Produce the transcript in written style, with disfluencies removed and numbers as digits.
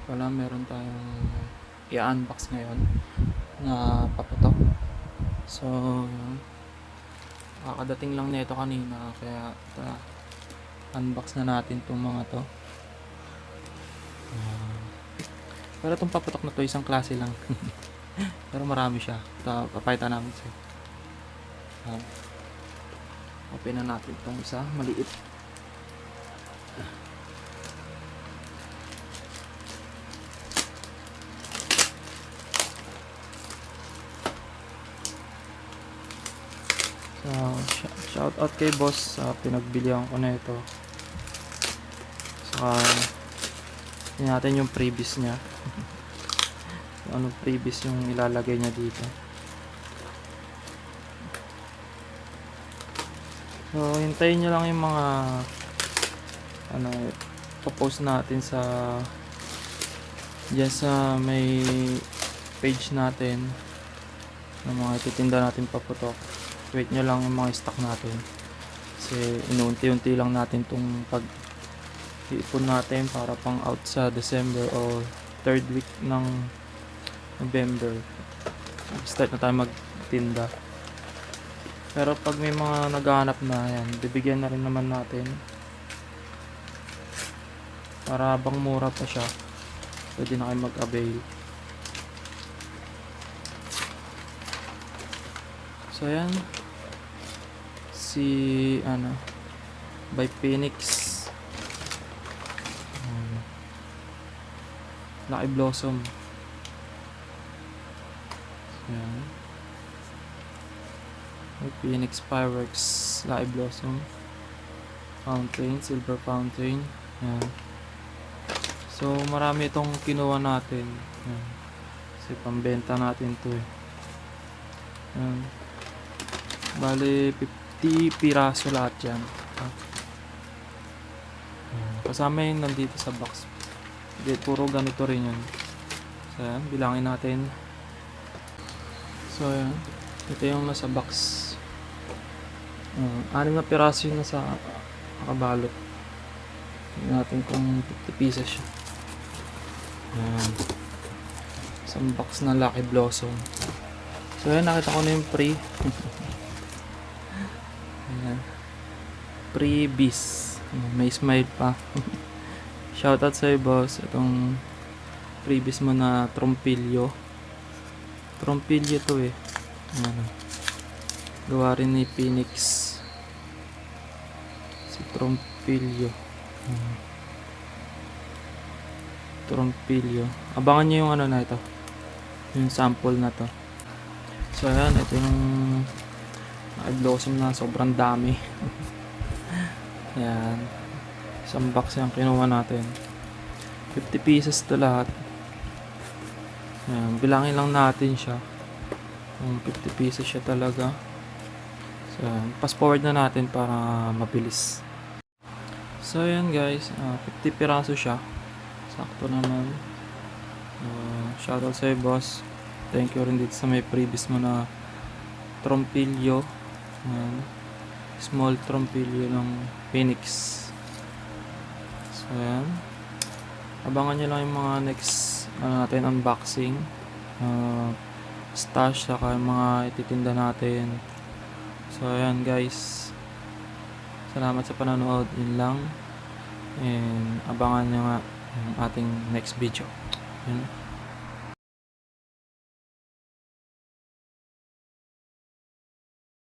Pala meron tayong i-unbox ngayon na paputok. So, yun. Kakadating lang nito kanina kaya unbox na natin itong mga to. Pero itong paputok na to isang klase lang. Pero marami siya. Ito, papayta namin siya. Open na natin itong isa, maliit. So, shout out kay boss sa pinagbilihan ko na ito. Saka tingnan natin yung previous niya. Anong previous yung ilalagay niya dito. So, hintayin nyo lang yung mga popost natin sa dyan sa may page natin ng mga ititinda natin paputok. Wait nyo lang yung mga stock natin kasi inuunti-unti lang natin itong pag-iipon natin para pang out sa December o third week ng November. Start na tayo magtinda. Pero pag may mga naghahanap na yan, bibigyan na rin naman natin para habang mura pa siya pwede na kayo mag-avail. So yan, si by Phoenix, Lucky Blossom. So yan, by Phoenix Fireworks, Lucky Blossom, Fountain, Silver Fountain. Yan. So marami itong kinuha natin. Yan. Kasi pambenta natin to eh. Yan. Bali 50 piraso lahat yan. Kasama yung nandito sa box. Hindi, puro ganito rin yun. So yan, bilangin natin. So yan, ito yung nasa box. 6 na piraso yung nasa nakabalot. Tignan natin kung 50 pieces siya. Yan. Isang box na Lucky Blossom. So yan, nakita ko na yung pre. Ayan. Pre-bis. May smile pa. Shoutout sa'yo boss. Itong pre-bis mo na trompilyo. Trompilyo to eh. Ayan. Gawa rin ni Phoenix. Si trompilyo. Trompilyo. Abangan nyo yung na ito. Yung sample na to. So ayan, ito yung blossom na sobrang dami. Ayan, isang box yung kinuha natin. 50 pieces to lahat. Ayan, bilangin lang natin siya kung 50 pieces siya talaga. So ayan, fast forward na natin para mabilis. So ayan guys, 50 piraso siya. Sakto naman. Shoutout sa'yo boss. Thank you rin dito sa may previous mo na trompilyo. Small trompilyo ng Phoenix. So yan, abangan nyo lang yung mga next natin unboxing, stash, saka yung mga ititinda natin. So yan guys, salamat sa panonood. Yun lang, and abangan nyo nga yung ating next video. Yun.